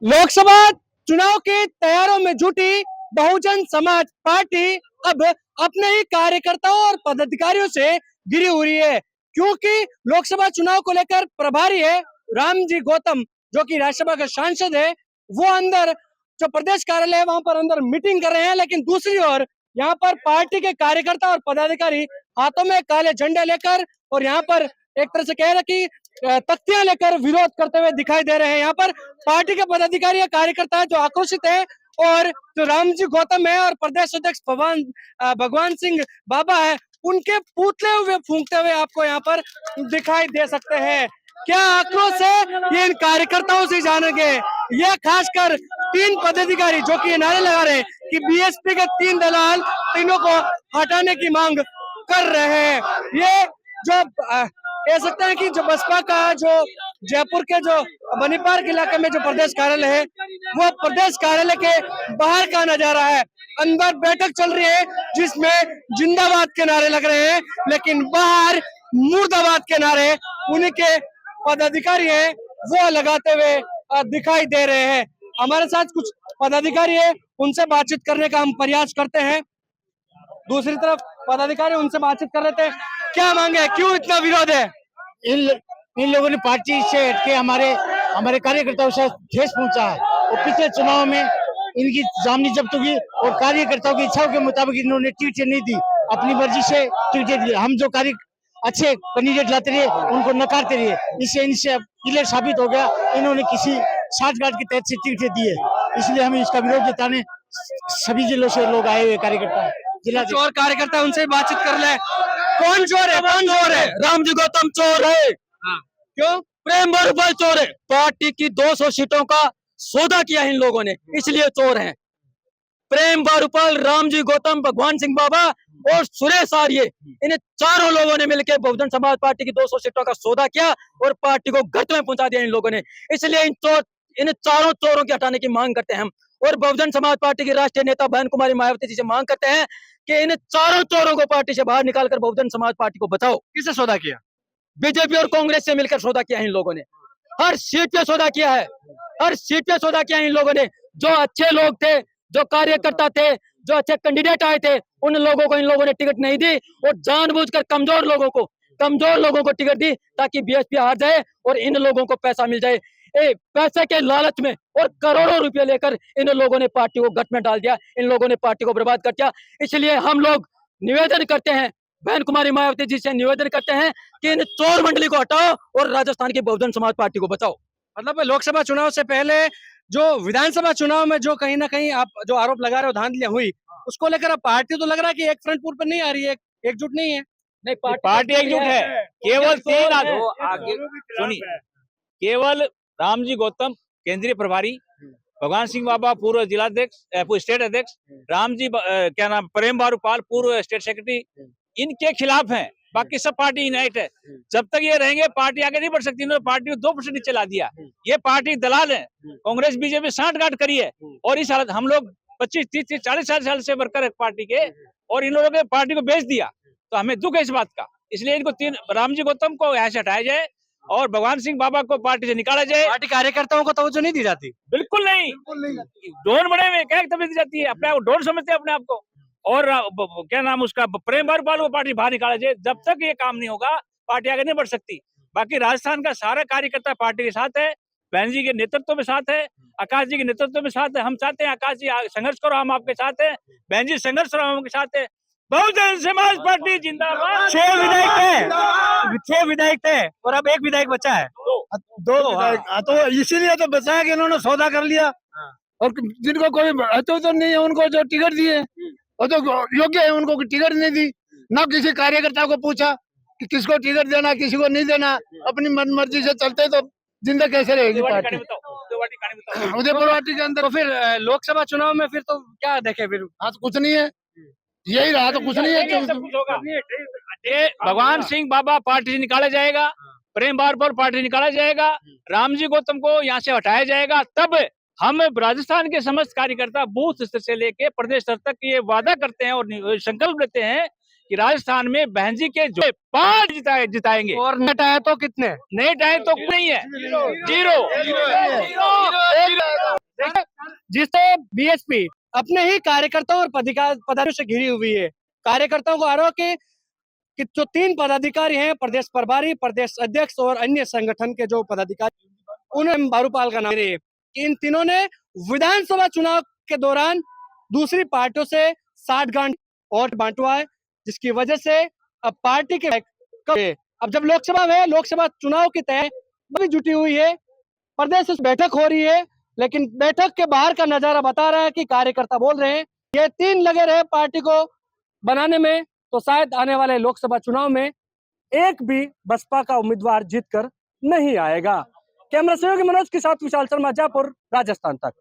लोकसभा चुनाव की तैयारियों में जुटी बहुजन समाज पार्टी अब अपने ही कार्यकर्ताओं और पदाधिकारियों से घिरी हुई है, क्योंकि लोकसभा चुनाव को लेकर प्रभारी है रामजी गौतम, जो कि राज्यसभा के सांसद है। वो अंदर जो प्रदेश कार्यालय है वहां पर अंदर मीटिंग कर रहे हैं, लेकिन दूसरी ओर यहाँ पर पार्टी के कार्यकर्ता और पदाधिकारी हाथों में काले झंडे लेकर और यहाँ पर एक तरह से कह रहे कि तख्तियां लेकर विरोध करते हुए दिखाई दे रहे हैं। यहाँ पर पार्टी के पदाधिकारी या कार्यकर्ता है जो आक्रोशित है, और जो रामजी गौतम है और प्रदेश अध्यक्ष भगवान सिंह बाबा है, उनके पुतले हुए फूंकते हुए आपको यहाँ पर दिखाई दे सकते हैं। क्या आक्रोश है ये इन कार्यकर्ताओं से जानेंगे। ये खासकर तीन पदाधिकारी जो कि नारे लगा रहे हैं कि बीएसपी के तीन दलाल तीनों को हटाने की मांग कर रहे हैं। ये जो कह सकते हैं कि जो बसपा का जो जयपुर के जो बनी पार्क इलाके में जो प्रदेश कार्यालय है, वो प्रदेश कार्यालय के बाहर का नजारा है। अंदर बैठक चल रही है जिसमें जिंदाबाद के नारे लग रहे हैं, लेकिन बाहर मुर्दाबाद के नारे उनके पदाधिकारी हैं वो लगाते हुए दिखाई दे रहे हैं। हमारे साथ कुछ पदाधिकारी है, उनसे बातचीत करने का हम प्रयास करते हैं। दूसरी तरफ पदाधिकारी उनसे बातचीत कर रहे थे, क्या मांगे, क्यों इतना विरोध है। इन लोगों ने पार्टी से हटके हमारे कार्यकर्ताओं से ठेस पहुंचा है, और पिछले चुनाव में इनकी जामनी जब्त हुई और कार्यकर्ताओं की इच्छाओं के मुताबिक इन्होंने टिकटें नहीं दी, अपनी मर्जी से टिकटें दी। हम जो अच्छे कैंडिडेट लाते रहे उनको नकारते रहे, इससे इनसे क्लियर साबित हो गया इन्होंने किसी साठगांठ के तहत से टिकटें दी है। इसलिए हमें इसका विरोध जताने सभी जिलों से लोग आए हुए कार्यकर्ता जिला और कार्यकर्ता उनसे बातचीत कर ले। कौन चोर है, कौन चोर है। रामजी गौतम चोर है। क्यों। प्रेम बारूपाल चोर है। पार्टी की 200 सीटों का सौदा किया इन लोगों ने, इसलिए चोर हैं। प्रेम बारूपाल, रामजी गौतम, भगवान सिंह बाबा और सुरेश आर्य, इन चारों लोगों ने मिलकर बहुजन समाज पार्टी की 200 सीटों का सौदा किया और पार्टी को गर्त में पहुंचा दिया इन लोगों ने। इसलिए इन चारों चोरों के हटाने की मांग करते हैं हम, और बहुजन समाज पार्टी की राष्ट्रीय नेता बहन कुमारी मायावती जी से मांग करते हैं कि इन चारों चोरों को पार्टी से बाहर निकालकर बहुजन समाज पार्टी को बचाओ। किससे सौदा किया। बीजेपी और कांग्रेस से मिलकर सौदा किया है इन लोगों ने। हर सीट पे सौदा किया है, हर सीट पे सौदा किया है इन लोगों ने। जो अच्छे लोग थे, जो कार्यकर्ता थे, जो अच्छे कैंडिडेट आए थे, उन लोगों को इन लोगों ने टिकट नहीं दी, और जानबूझकर कमजोर लोगों को टिकट दी ताकि बीएसपी हार जाए और इन लोगों को पैसा मिल जाए। पैसे के लालच में और करोड़ों रुपए लेकर इन लोगों ने पार्टी को गठ में डाल दिया, इन लोगों ने पार्टी को बर्बाद कर दिया। इसलिए हम लोग निवेदन करते हैं, बहन कुमारी मायावती जी से निवेदन करते हैं कि इन चोर मंडली को हटाओ और राजस्थान की बहुजन समाज पार्टी को बचाओ। मतलब लोकसभा चुनाव से पहले जो विधानसभा चुनाव में जो कहीं ना कहीं आप जो आरोप लगा रहे हो धांधलियां हुई, उसको लेकर अब पार्टी तो लग रहा है कि एक फ्रंट फुट पर नहीं आ रही है, एकजुट नहीं है। नहीं, पार्टी एकजुट है। केवल 3 आगे सुनिए, केवल रामजी गौतम केंद्रीय प्रभारी, भगवान सिंह बाबा पूर्व जिलाध्यक्ष, स्टेट अध्यक्ष, क्या नाम प्रेम बारूपाल पूर्व स्टेट सेक्रेटरी, इनके खिलाफ हैं। बाकी सब पार्टी यूनाइट है। जब तक ये रहेंगे पार्टी आगे नहीं बढ़ सकती। इन्होंने पार्टी को 2% नीचे ला दिया। ये पार्टी दलाल है। कांग्रेस बीजेपी सांठगांठ करी है, और इस हालत हम लोग 25, 30, 40 साल से वर्कर है पार्टी के, और इन लोगों ने पार्टी को बेच दिया। तो हमें दुख है इस बात का। इसलिए इनको रामजी गौतम को यहाँ से हटाया जाए और भगवान सिंह बाबा को पार्टी से निकाला जाए। पार्टी कार्यकर्ताओं को तवज्जो नहीं दी जाती। बिल्कुल नहीं। डोन बने हुए क्या तवज्जो दी जाती है, अपने आप डोन समझते हैं अपने आप को। और क्या नाम उसका प्रेम बारूपाल को पार्टी बाहर निकाला जाए। जब तक ये काम नहीं होगा पार्टी आगे नहीं बढ़ सकती। बाकी राजस्थान का सारा कार्यकर्ता पार्टी के साथ है, बहन जी के नेतृत्व में साथ है, आकाश जी के नेतृत्व में साथ है। हम चाहते हैं आकाश जी संघर्ष करो, हम आपके साथ हैं। बहन जी संघर्ष करो, हम आपके साथ है। बहुजन समाज पार्टी जिंदाबाद। 6 विधायक थे और अब 1 विधायक बचा है। दो तो इसीलिए तो बचाया कि इन्होंने सौदा कर लिया, और जिनको कोई तो नहीं है उनको जो टिकट दिए वो तो योग्य है, उनको टिकट नहीं दी। ना किसी कार्यकर्ता को पूछा कि किसको टिकट देना, किसी को नहीं देना, अपनी मन मर्जी से चलते तो जिंदा कैसे रहेगी पार्टी उदयपुर पार्टी के अंदर। तो फिर लोकसभा चुनाव में फिर तो क्या देखे फिर। हाँ तो कुछ नहीं है, यही रहा तो कुछ नहीं है। भगवान सिंह बाबा पार्टी से निकाला जाएगा, प्रेम बारूपाल पार्टी से निकाला जाएगा, रामजी गौतम को यहाँ से हटाया जाएगा। तब हम राजस्थान के समस्त कार्यकर्ता बूथ स्तर से लेके प्रदेश स्तर तक ये वादा करते हैं और संकल्प लेते हैं कि राजस्थान में बहन जी के जो 5 जिताएंगे। और नेट आए तो कितने। नहीं आए तो नहीं है, 0। जिससे बीएसपी अपने ही कार्यकर्ताओं और पदाधिकारियों से घिरी हुई है। कार्यकर्ताओं को आरोप है कि जो 3 पदाधिकारी हैं, प्रदेश प्रभारी, प्रदेश अध्यक्ष और अन्य संगठन के जो पदाधिकारी, उन्हें बारूपाल का नाम है कि इन तीनों ने विधानसभा चुनाव के दौरान दूसरी पार्टियों से 60 गांठ वोट बांटवा है, जिसकी वजह से अब पार्टी के अब जब लोकसभा चुनाव की तैयारी जुटी हुई है, प्रदेश में बैठक हो रही है, लेकिन बैठक के बाहर का नजारा बता रहा है कि कार्यकर्ता बोल रहे हैं ये 3 लगे रहे पार्टी को बनाने में, तो शायद आने वाले लोकसभा चुनाव में एक भी बसपा का उम्मीदवार जीतकर नहीं आएगा। कैमरा सहयोगी मनोज के साथ विशाल शर्मा, जयपुर, राजस्थान तक।